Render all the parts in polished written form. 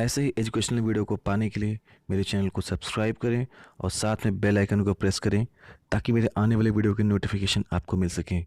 ऐसे ही educational video को पाने के लिए मेरे चैनल को सब्सक्राइब करें और साथ में बेल आइकन को प्रेस करें ताकि मेरे आने वाले वीडियो की नोटिफिकेशन आपको मिल सके।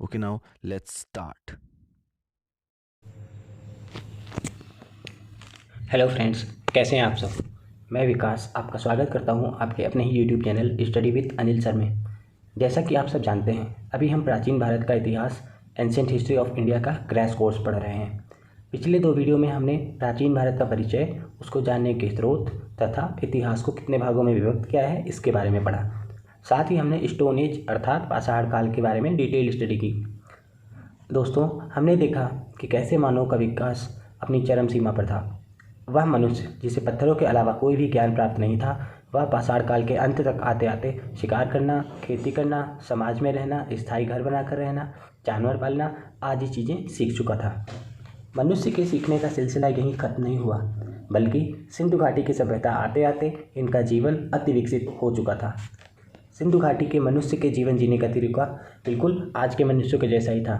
Okay, now let's start. Hello friends, कैसे हैं आप सब। मैं विकास आपका स्वागत करता हूं आपके अपने ही YouTube channel study with Anil sir में। जैसा कि आप सब जानते हैं, अभी हम प्राचीन भारत का इतिहास एंशिएंट हिस्ट्री ऑफ इंडिया का क्रैश कोर्स पढ़ रहे हैं। पिछले 2 वीडियो में हमने प्राचीन भारत का परिचय, उसको जानने के स्रोत तथा इतिहास को कितने भागों में विभक्त किया है इसके बारे में पढ़ा। साथ ही हमने स्टोन एज अर्थात पाषाण काल के बारे में डिटेल स्टडी की। दोस्तों, हमने देखा कि कैसे मानव का विकास अपनी चरम सीमा पर था। वह मनुष्य जिसे पत्थरों के अलावा कोई भी ज्ञान प्राप्त नहीं था, वह पाषाण काल के अंत तक आते आते शिकार करना, खेती करना, समाज में रहना, स्थायी घर बनाकर रहना, जानवर पालना आदि चीज़ें सीख चुका था। मनुष्य के सीखने का सिलसिला यहीं खत्म नहीं हुआ, बल्कि सिंधु घाटी की सभ्यता आते आते इनका जीवन अति विकसित हो चुका था। सिंधु घाटी के मनुष्य के जीवन जीने का तरीका बिल्कुल आज के मनुष्यों के जैसा ही था।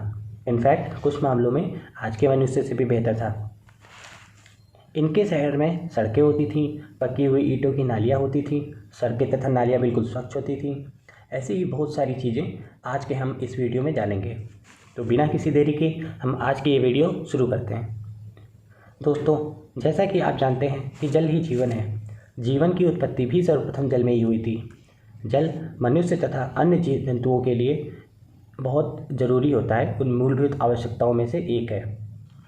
इनफैक्ट कुछ मामलों में आज के मनुष्य से भी बेहतर था। इनके शहर में सड़कें होती थीं, पकी हुई ईंटों की नालियाँ होती थीं, सड़कें तथा नालियाँ बिल्कुल स्वच्छ होती थीं। ऐसी ही बहुत सारी चीज़ें आज के हम इस वीडियो में जानेंगे। तो बिना किसी देरी के हम आज की ये वीडियो शुरू करते हैं। दोस्तों, जैसा कि आप जानते हैं कि जल ही जीवन है। जीवन की उत्पत्ति भी सर्वप्रथम जल में ही हुई थी। जल मनुष्य तथा अन्य जीव जंतुओं के लिए बहुत ज़रूरी होता है, उन मूलभूत आवश्यकताओं में से एक है।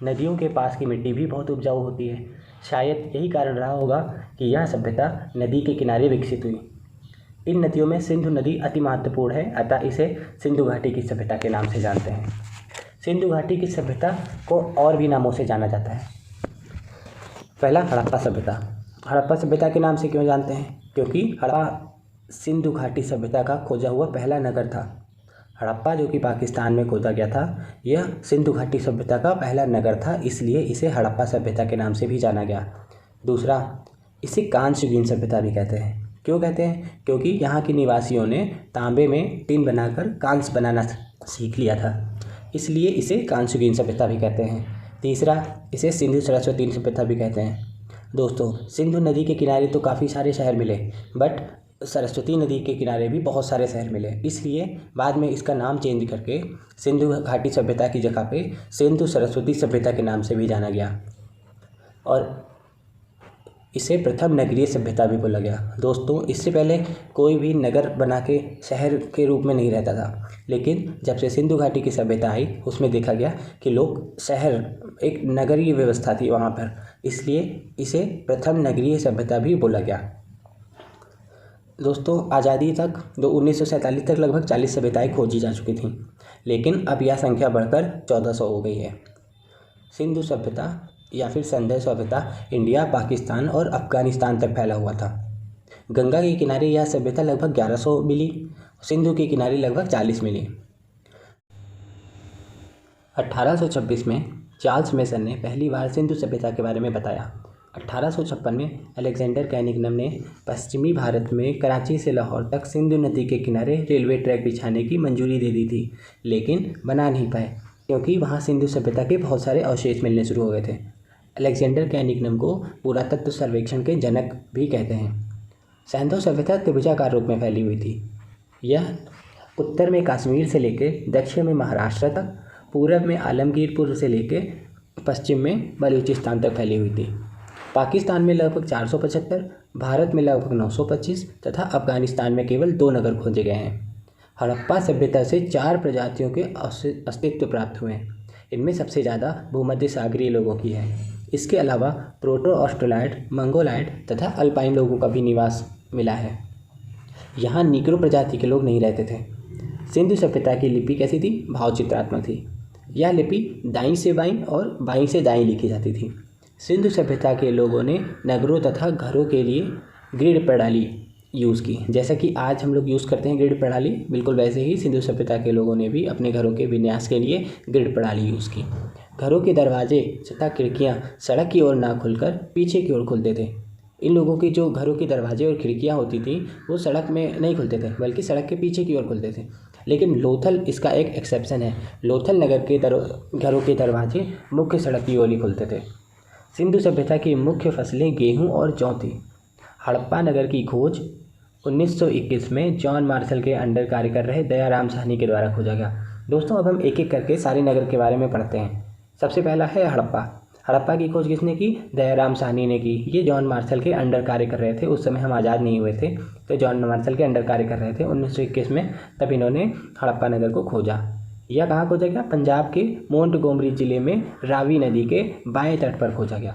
नदियों के पास की मिट्टी भी बहुत उपजाऊ होती है। शायद यही कारण रहा होगा कि यह सभ्यता नदी के किनारे विकसित हुई। इन नदियों में सिंधु नदी अति महत्वपूर्ण है, अतः इसे सिंधु घाटी की सभ्यता के नाम से जानते हैं। सिंधु घाटी की सभ्यता को और भी नामों से जाना जाता है। पहला, हड़प्पा सभ्यता। हड़प्पा सभ्यता के नाम से क्यों जानते हैं? क्योंकि हड़प्पा सिंधु घाटी सभ्यता का खोजा हुआ पहला नगर था। हड़प्पा जो कि पाकिस्तान में खोदा गया था, यह सिंधु घाटी सभ्यता का पहला नगर था, इसलिए इसे हड़प्पा सभ्यता के नाम से भी जाना गया। दूसरा, इसे कांस्य युगीन सभ्यता भी कहते हैं। क्यों कहते हैं? क्योंकि यहाँ के निवासियों ने तांबे में टिन बनाकर कांस्य बनाना सीख लिया था, इसलिए इसे कांस्य युगीन सभ्यता भी कहते हैं। तीसरा, इसे सिंधु सरस्वती सभ्यता भी कहते हैं। दोस्तों, सिंधु नदी के किनारे तो काफ़ी सारे शहर मिले, बट सरस्वती नदी के किनारे भी बहुत सारे शहर मिले, इसलिए बाद में इसका नाम चेंज करके सिंधु घाटी सभ्यता की जगह पे सिंधु सरस्वती सभ्यता के नाम से भी जाना गया और इसे प्रथम नगरीय सभ्यता भी बोला गया। दोस्तों, इससे पहले कोई भी नगर बना के शहर के रूप में नहीं रहता था, लेकिन जब से सिंधु घाटी की सभ्यता आई उसमें देखा गया कि लोग शहर, एक नगरीय व्यवस्था थी वहाँ पर, इसलिए इसे प्रथम नगरीय सभ्यता भी बोला गया। दोस्तों, आज़ादी तक 1947 तक लगभग 40 सभ्यताएँ खोजी जा चुकी थीं, लेकिन अब यह संख्या बढ़कर 1400 हो गई है। सिंधु सभ्यता या फिर संध्या सभ्यता इंडिया, पाकिस्तान और अफगानिस्तान तक फैला हुआ था। गंगा के किनारे यह सभ्यता लगभग 1100 मिली, सिंधु के किनारे लगभग 40 मिली। 1826 में चार्ल्स मेसन ने पहली बार सिंधु सभ्यता के बारे में बताया। 1856 में अलेक्जेंडर कैनिंघम ने पश्चिमी भारत में कराची से लाहौर तक सिंधु नदी के किनारे रेलवे ट्रैक बिछाने की मंजूरी दे दी थी, लेकिन बना नहीं पाए क्योंकि वहाँ सिंधु सभ्यता के बहुत सारे अवशेष मिलने शुरू हो गए थे। अलेक्जेंडर कैनिंघम को पुरातत्व सर्वेक्षण के जनक भी कहते हैं। सिंधु सभ्यता त्रिभुजाकार रूप में फैली हुई थी। यह उत्तर में कश्मीर से लेकर दक्षिण में महाराष्ट्र तक, पूरब में आलमगीरपुर से लेकर पश्चिम में बलूचिस्तान तक फैली हुई थी। पाकिस्तान में लगभग 475, भारत में लगभग 925 तथा अफगानिस्तान में केवल 2 नगर खोजे गए हैं। हड़प्पा सभ्यता से 4 प्रजातियों के अस्तित्व प्राप्त हुए हैं। इनमें सबसे ज़्यादा भूमध्य सागरीय लोगों की है। इसके अलावा प्रोटो ऑस्ट्रेलॉइड, मंगोलाइड तथा अल्पाइन लोगों का भी निवास मिला है। यहाँ नीग्रो प्रजाति के लोग नहीं रहते थे। सिंधु सभ्यता की लिपि कैसी थी? भावचित्रात्मक थी। यह लिपि दाईं से बाईं और बाईं से दाईं लिखी जाती थी। सिंधु सभ्यता के लोगों ने नगरों तथा घरों के लिए ग्रिड प्रणाली यूज़ की। जैसा कि आज हम लोग यूज़ करते हैं ग्रिड प्रणाली, बिल्कुल वैसे ही सिंधु सभ्यता के लोगों ने भी अपने घरों के विन्यास के लिए ग्रिड प्रणाली यूज़ की। घरों के दरवाजे तथा खिड़कियाँ सड़क की ओर ना खुलकर पीछे की ओर खुलते थे। इन लोगों की जो घरों के दरवाजे और खिड़कियाँ होती थी वो सड़क में नहीं खुलते थे, बल्कि सड़क के पीछे की ओर खुलते थे। लेकिन लोथल इसका एक एक्सेप्शन है। लोथल नगर के घरों के दरवाजे मुख्य सड़क की ओर ही खुलते थे। सिंधु सभ्यता की मुख्य फसलें गेहूं और जौ थी। हड़प्पा नगर की खोज 1921 में जॉन मार्शल के अंडर कार्य कर रहे दयाराम साहनी के द्वारा खोजा गया। दोस्तों, अब हम एक एक करके सारे नगर के बारे में पढ़ते हैं। सबसे पहला है हड़प्पा। हड़प्पा की खोज किसने की? दयाराम साहनी ने की। ये जॉन मार्शल के अंडर कार्य कर रहे थे। उस समय हम आज़ाद नहीं हुए थे, तो जॉन मार्शल के अंडर कार्य कर रहे थे 1921 में। तब इन्होंने हड़प्पा नगर को खोजा। यह कहाँ खोजा गया? पंजाब के मोंटगोमरी जिले में रावी नदी के बाएं तट पर खोजा गया।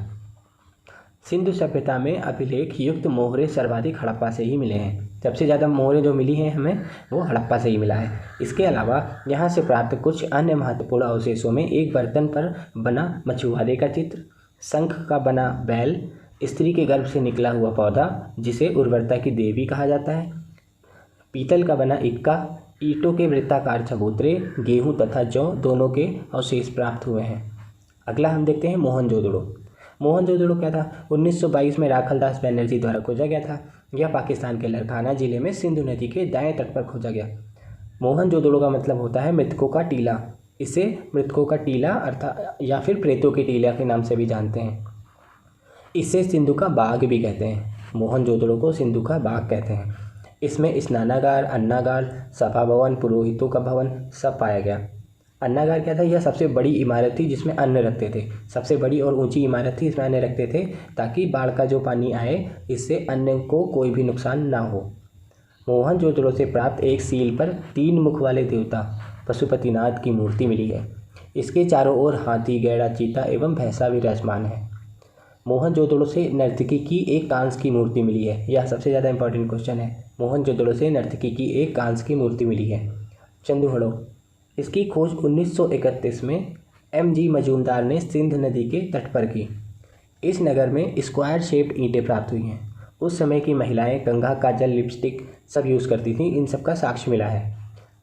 सिंधु सभ्यता में अभिलेख युक्त मोहरे सर्वाधिक हड़प्पा से ही मिले हैं। सबसे ज़्यादा मोहरें जो मिली हैं हमें, वो हड़प्पा से ही मिला है। इसके अलावा यहाँ से प्राप्त कुछ अन्य महत्वपूर्ण अवशेषों में एक बर्तन पर बना मछुआरे का चित्र, शंख का बना बैल, स्त्री के गर्भ से निकला हुआ पौधा जिसे उर्वरता की देवी कहा जाता है, पीतल का बना इक्का, ईंटों के वृत्ताकार चबूतरे, गेहूँ तथा जौ दोनों के अवशेष प्राप्त हुए हैं। अगला हम देखते हैं मोहनजोदड़ो। मोहनजोदड़ो क्या था? 1922 में राखलदास बनर्जी द्वारा खोजा गया था। यह पाकिस्तान के लरकाना जिले में सिंधु नदी के दाएं तट पर खोजा गया। मोहनजोदड़ो का मतलब होता है मृतकों का टीला। इसे मृतकों का टीला अर्थात या फिर प्रेतों के टीला के नाम से भी जानते हैं। इसे सिंधु का बाग भी कहते हैं। मोहनजोदड़ो को सिंधु का बाग कहते हैं। इसमें स्नानागार, अन्नागार, सभा भवन, पुरोहितों का भवन सब पाया गया। अन्नागार क्या था? यह सबसे बड़ी इमारत थी जिसमें अन्न रखते थे। सबसे बड़ी और ऊंची इमारत थी, इसमें अन्न रखते थे ताकि बाढ़ का जो पानी आए इससे अन्न को कोई भी नुकसान ना हो। मोहनजोदड़ो से प्राप्त एक सील पर 3 मुख वाले देवता पशुपतिनाथ की मूर्ति मिली है। इसके चारों ओर हाथी, गैड़ा, चीता एवं भैंसा विराजमान है। मोहनजोदड़ो से नर्तकी की एक कांस की मूर्ति मिली है। यह सबसे ज़्यादा इंपॉर्टेंट क्वेश्चन है। मोहनजोदड़ो से नर्तकी की एक कांस की मूर्ति मिली है। चंदूहड़ो, इसकी खोज 1931 में M.G. मजूमदार ने सिंध नदी के तट पर की। इस नगर में स्क्वायर शेप्ड ईंटें प्राप्त हुई हैं। उस समय की महिलाएं कंघा, काजल, लिपस्टिक सब यूज़ करती थीं। इन सब का साक्ष्य मिला है।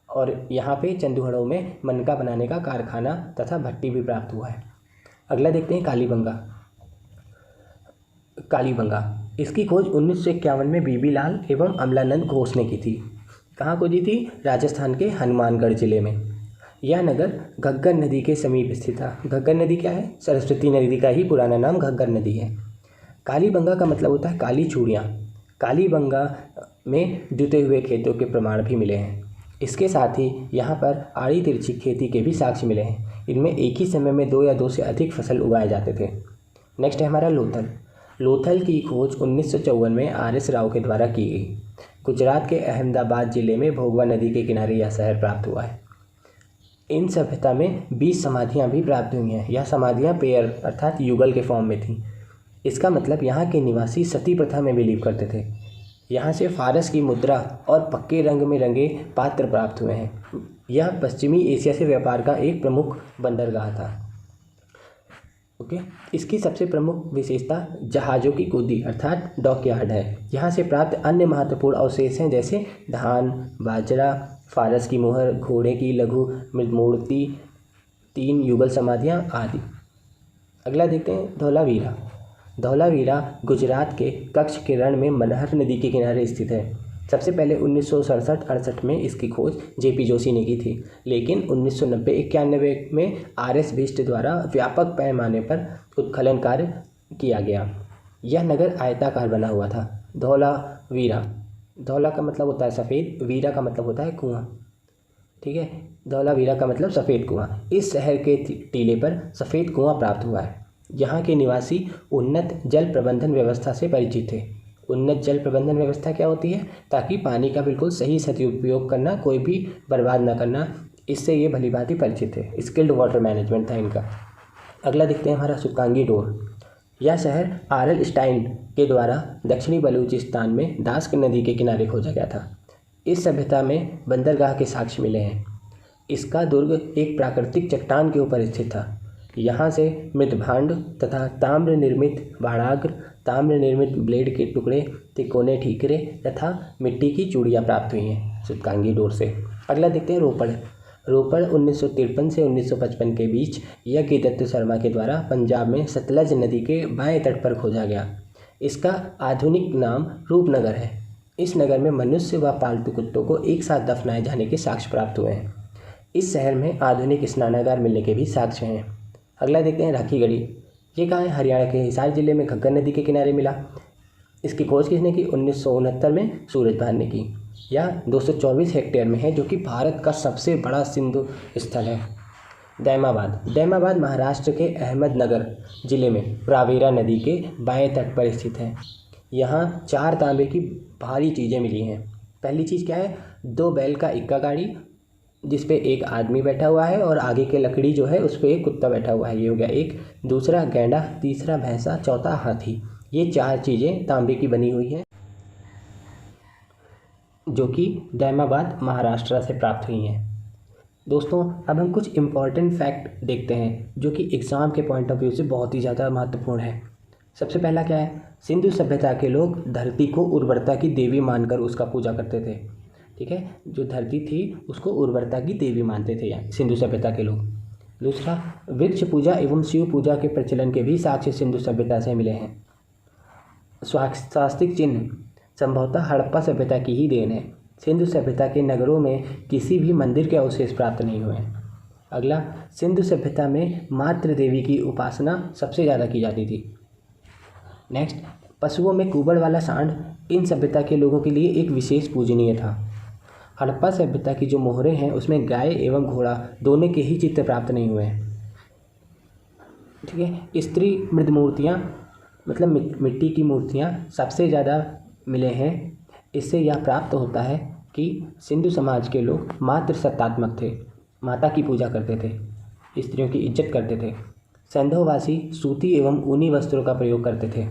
और यहाँ पे चंदूहड़ो में मनका बनाने का कारखाना तथा भट्टी भी प्राप्त हुआ है। अगला देखते हैं कालीबंगा। कालीबंगा, इसकी खोज 1951 में बीबी लाल एवं अमलानंद घोष ने की थी। कहाँ खोजी थी? राजस्थान के हनुमानगढ़ जिले में। यह नगर घग्गर नदी के समीप स्थित था। घग्गर नदी क्या है? सरस्वती नदी का ही पुराना नाम घग्गर नदी है। कालीबंगा का मतलब होता है काली चूड़ियाँ। कालीबंगा में जुते हुए खेतों के प्रमाण भी मिले हैं। इसके साथ ही यहाँ पर आड़ी तिरछी खेती के भी साक्ष्य मिले हैं। इनमें एक ही समय में 2 या 2 से अधिक फसल उगाए जाते थे। नेक्स्ट है हमारा लोथल। लोथल की खोज 1954 में R.S. राव के द्वारा की गई। गुजरात के अहमदाबाद जिले में भोगवा नदी के किनारे यह शहर प्राप्त हुआ है। इन सभ्यता में 20 समाधियाँ भी प्राप्त हुई हैं। यह समाधियाँ पेयर अर्थात युगल के फॉर्म में थीं। इसका मतलब यहाँ के निवासी सती प्रथा में बिलीव करते थे। यहाँ से फारस की मुद्रा और पक्के रंग में रंगे पात्र प्राप्त हुए हैं। यह पश्चिमी एशिया से व्यापार का एक प्रमुख बंदरगाह था। ओके, इसकी सबसे प्रमुख विशेषता जहाज़ों की कुदी अर्थात डॉकयार्ड है। यहाँ से प्राप्त अन्य महत्वपूर्ण अवशेष हैं जैसे धान, बाजरा, फारस की मोहर, घोड़े की लघु मूर्ति, 3 युगल समाधियाँ आदि। अगला देखते हैं धौलावीरा। धौलावीरा गुजरात के कच्छ के रण में मनहर नदी के किनारे स्थित है। सबसे पहले 1967-68 में इसकी खोज J.P. जोशी ने की थी, लेकिन 1990-91 में R.S. बिष्ट द्वारा व्यापक पैमाने पर उत्खनन कार्य किया गया। यह नगर आयताकार बना हुआ था। धौलावीरा, धौला का मतलब होता है सफ़ेद, वीरा का मतलब होता है कुआं। ठीक है, धौलावीरा का मतलब सफ़ेद कुआं। इस शहर के टीले पर सफ़ेद कुआं प्राप्त हुआ है। यहाँ के निवासी उन्नत जल प्रबंधन व्यवस्था से परिचित थे। उन्नत जल प्रबंधन व्यवस्था क्या होती है? ताकि पानी का बिल्कुल सही सदुपयोग करना, कोई भी बर्बाद ना करना, इससे ये भलीभांति परिचित थे। स्किल्ड वाटर मैनेजमेंट था इनका। अगला देखते हैं हमारा सुकांगी डोर। यह शहर R.L. स्टाइन के द्वारा दक्षिणी बलूचिस्तान में दास्क नदी के किनारे खोजा गया था। इस सभ्यता में बंदरगाह के साक्ष्य मिले हैं। इसका दुर्ग एक प्राकृतिक चट्टान के ऊपर स्थित था। यहाँ से मृतभांड तथा ताम्र निर्मित बाड़ाग्र, ताम्र निर्मित ब्लेड के टुकड़े, तिकोने ठीकरे तथा मिट्टी की चूड़ियाँ प्राप्त हुई हैं सुकांगी डोर से। अगला देखते हैं रोपड़। रोपड़ 1953 से 1955 के बीच यज्ञदत्त शर्मा के द्वारा पंजाब में सतलज नदी के बाएं तट पर खोजा गया। इसका आधुनिक नाम रूपनगर है। इस नगर में मनुष्य व पालतू कुत्तों को एक साथ दफनाए जाने के साक्ष्य प्राप्त हुए हैं। इस शहर में आधुनिक स्नानागार मिलने के भी साक्ष्य हैं। अगला देखते हैं राखीगढ़ी। ये कहाँ है? हरियाणा के हिसार जिले में घग्गर नदी के किनारे मिला। इसकी खोज किसने की? 1969 में सूरजभान ने की। यह 224 हेक्टेयर में है, जो कि भारत का सबसे बड़ा सिंधु स्थल है। दैमाबाद महाराष्ट्र के अहमदनगर जिले में प्रावेरा नदी के बाएं तट पर स्थित है। यहाँ 4 तांबे की भारी चीज़ें मिली हैं। पहली चीज़ क्या है? 2 बैल का इक्का गाड़ी जिस पे एक आदमी बैठा हुआ है और आगे के लकड़ी जो है उस पे एक कुत्ता बैठा हुआ है, ये हो गया एक। दूसरा गैंडा, तीसरा भैंसा, चौथा हाथी। ये 4 चीज़ें तांबे की बनी हुई हैं, जो कि दैमाबाद महाराष्ट्र से प्राप्त हुई हैं। दोस्तों, अब हम कुछ इम्पॉर्टेंट फैक्ट देखते हैं जो कि एग्ज़ाम के पॉइंट ऑफ व्यू से बहुत ही ज़्यादा महत्वपूर्ण है। सबसे पहला क्या है? सिंधु सभ्यता के लोग धरती को उर्वरता की देवी मानकर उसका पूजा करते थे। ठीक है, जो धरती थी उसको उर्वरता की देवी मानते थे यहाँ सिंधु सभ्यता के लोग। दूसरा, वृक्ष पूजा एवं शिव पूजा के प्रचलन के भी साक्ष्य सिंधु सभ्यता से मिले हैं। स्वास्तिक चिन्ह संभवतः हड़प्पा सभ्यता की ही देन है। सिंधु सभ्यता के नगरों में किसी भी मंदिर के अवशेष प्राप्त नहीं हुए। अगला, सिंधु सभ्यता में मातृ देवी की उपासना सबसे ज़्यादा की जाती थी। नेक्स्ट, पशुओं में कुबड़ वाला सांड इन सभ्यता के लोगों के लिए एक विशेष पूजनीय था। हड़प्पा सभ्यता की जो मोहरें हैं उसमें गाय एवं घोड़ा दोनों के ही चित्र प्राप्त नहीं हुए हैं। ठीक है, स्त्री मृद मूर्तियाँ मतलब मिट्टी की मूर्तियाँ सबसे ज़्यादा मिले हैं। इससे यह प्राप्त होता है कि सिंधु समाज के लोग मातृ सत्तात्मक थे, माता की पूजा करते थे, स्त्रियों की इज्जत करते थे। सैंधववासी सूती एवं ऊनी वस्त्रों का प्रयोग करते थे।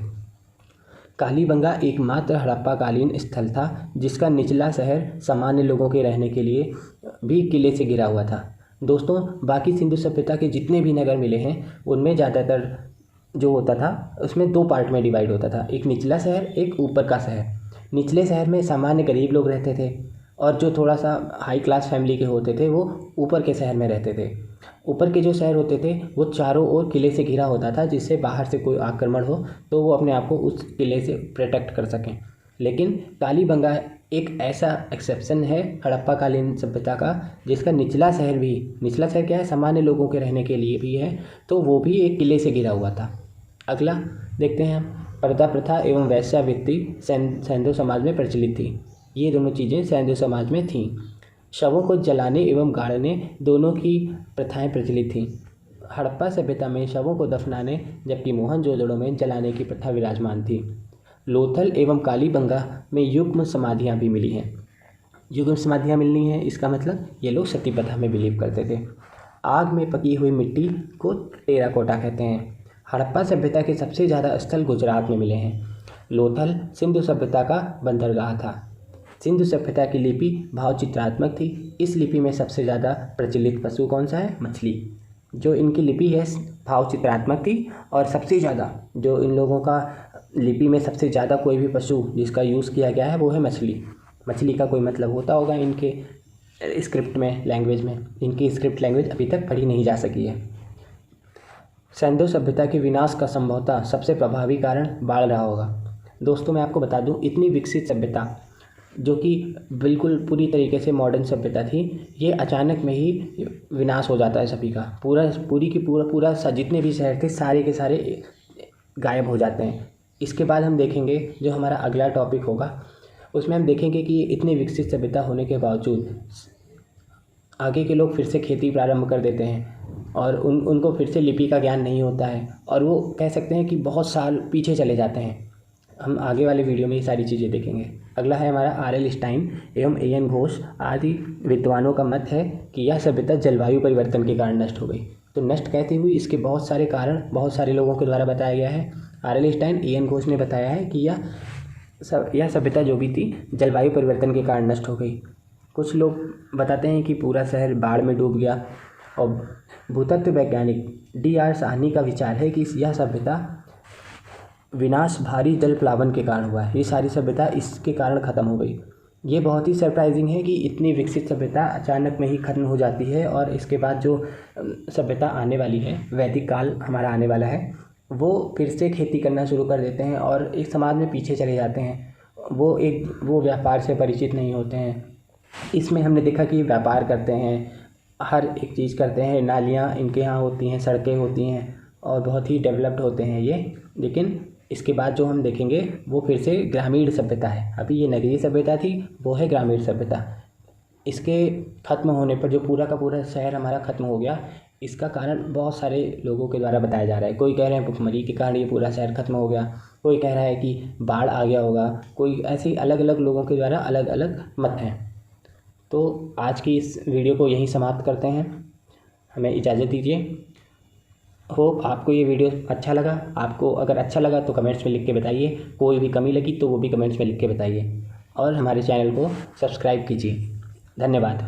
कालीबंगा एकमात्र हड़प्पाकालीन स्थल था जिसका निचला शहर सामान्य लोगों के रहने के लिए भी किले से घिरा हुआ था। दोस्तों, बाकी सिंधु सभ्यता के जितने भी नगर मिले हैं उनमें ज़्यादातर जो होता था उसमें 2 पार्ट में डिवाइड होता था, एक निचला शहर, एक ऊपर का शहर। निचले शहर में सामान्य गरीब लोग रहते थे और जो थोड़ा सा हाई क्लास फैमिली के होते थे वो ऊपर के शहर में रहते थे। ऊपर के जो शहर होते थे वो चारों ओर किले से घिरा होता था, जिससे बाहर से कोई आक्रमण हो तो वो अपने आप को उस किले से प्रोटेक्ट कर सकें। लेकिन कालीबंगा एक ऐसा एक्सेप्शन है हड़प्पाकालीन सभ्यता का जिसका निचला शहर क्या है, सामान्य लोगों के रहने के लिए भी है, तो वो भी एक किले से घिरा हुआ था। अगला देखते हैं हम, पर्दा प्रथा एवं वेश्यावृत्ति सैंधव समाज में प्रचलित थी। ये दोनों चीज़ें सैंधव समाज में थीं। शवों को जलाने एवं गाड़ने दोनों की प्रथाएं प्रचलित थीं। हड़प्पा सभ्यता में शवों को दफनाने जबकि मोहनजोदड़ो में जलाने की प्रथा विराजमान थी। लोथल एवं कालीबंगा में युग्म समाधियाँ भी मिली हैं। युग्म समाधियाँ मिलनी हैं इसका मतलब ये लोग सती प्रथा में बिलीव करते थे। आग में पकी हुई मिट्टी को टेराकोटा कहते हैं। हड़प्पा सभ्यता के सबसे ज़्यादा स्थल गुजरात में मिले हैं। लोथल सिंधु सभ्यता का बंदरगाह था। सिंधु सभ्यता की लिपि भावचित्रात्मक थी। इस लिपि में सबसे ज़्यादा प्रचलित पशु कौन सा है? मछली। जो इनकी लिपि है भावचित्रात्मक थी और सबसे ज़्यादा जो इन लोगों का लिपि में सबसे ज़्यादा कोई भी पशु जिसका यूज़ किया गया है वो है मछली। मछली का कोई मतलब होता होगा इनके स्क्रिप्ट में, लैंग्वेज में। इनकी स्क्रिप्ट लैंग्वेज अभी तक पढ़ी नहीं जा सकी है। सैंधव सभ्यता के विनाश का संभवतः सबसे प्रभावी कारण बाढ़ रहा होगा। दोस्तों, मैं आपको बता दूं, इतनी विकसित सभ्यता जो कि बिल्कुल पूरी तरीके से मॉडर्न सभ्यता थी, ये अचानक में ही विनाश हो जाता है सभी का। पूरा जितने भी शहर थे सारे के सारे गायब हो जाते हैं। इसके बाद हम देखेंगे जो हमारा अगला टॉपिक होगा उसमें हम देखेंगे कि इतनी विकसित सभ्यता होने के बावजूद आगे के लोग फिर से खेती प्रारंभ कर देते हैं और उनको फिर से लिपि का ज्ञान नहीं होता है और वो कह सकते हैं कि बहुत साल पीछे चले जाते हैं। हम आगे वाले वीडियो में ये सारी चीज़ें देखेंगे। अगला है हमारा आर.एल. स्टाइन एवं ए.एन. घोष आदि विद्वानों का मत है कि यह सभ्यता जलवायु परिवर्तन के कारण नष्ट हो गई। तो नष्ट कहते हुए इसके बहुत सारे कारण बहुत सारे लोगों के द्वारा बताया गया है। आर.एल. Stine, AN. घोष ने बताया है कि यह सभ्यता जो भी थी जलवायु परिवर्तन के कारण नष्ट हो गई। कुछ लोग बताते हैं कि पूरा शहर बाढ़ में डूब गया और भूतत्व वैज्ञानिक D.R. साहनी का विचार है कि यह सभ्यता विनाश भारी जल प्लावन के कारण हुआ है। ये सारी सभ्यता इसके कारण ख़त्म हो गई। ये बहुत ही सरप्राइजिंग है कि इतनी विकसित सभ्यता अचानक में ही ख़त्म हो जाती है और इसके बाद जो सभ्यता आने वाली है, वैदिक काल हमारा आने वाला है, वो फिर से खेती करना शुरू कर देते हैं और एक समाज में पीछे चले जाते हैं। वो व्यापार से परिचित नहीं होते हैं। इसमें हमने देखा कि व्यापार करते हैं, हर एक चीज़ करते हैं, नालियाँ इनके यहाँ होती हैं, सड़कें होती हैं और बहुत ही डेवलप्ड होते हैं ये। लेकिन इसके बाद जो हम देखेंगे वो फिर से ग्रामीण सभ्यता है। अभी ये नगरीय सभ्यता थी, वो है ग्रामीण सभ्यता। इसके ख़त्म होने पर जो पूरा का पूरा शहर हमारा ख़त्म हो गया, इसका कारण बहुत सारे लोगों के द्वारा बताया जा रहा है। कोई कह रहे हैं भुखमरी के कारण ये पूरा शहर ख़त्म हो गया, कोई कह रहा है कि बाढ़ आ गया होगा, कोई ऐसे ही अलग अलग लोगों के द्वारा अलग अलग मत हैं। तो आज की इस वीडियो को यहीं समाप्त करते हैं, हमें इजाज़त दीजिए। होप आपको ये वीडियो अच्छा लगा। आपको अगर अच्छा लगा तो कमेंट्स में लिख के बताइए, कोई भी कमी लगी तो वो भी कमेंट्स में लिख के बताइए, और हमारे चैनल को सब्सक्राइब कीजिए। धन्यवाद।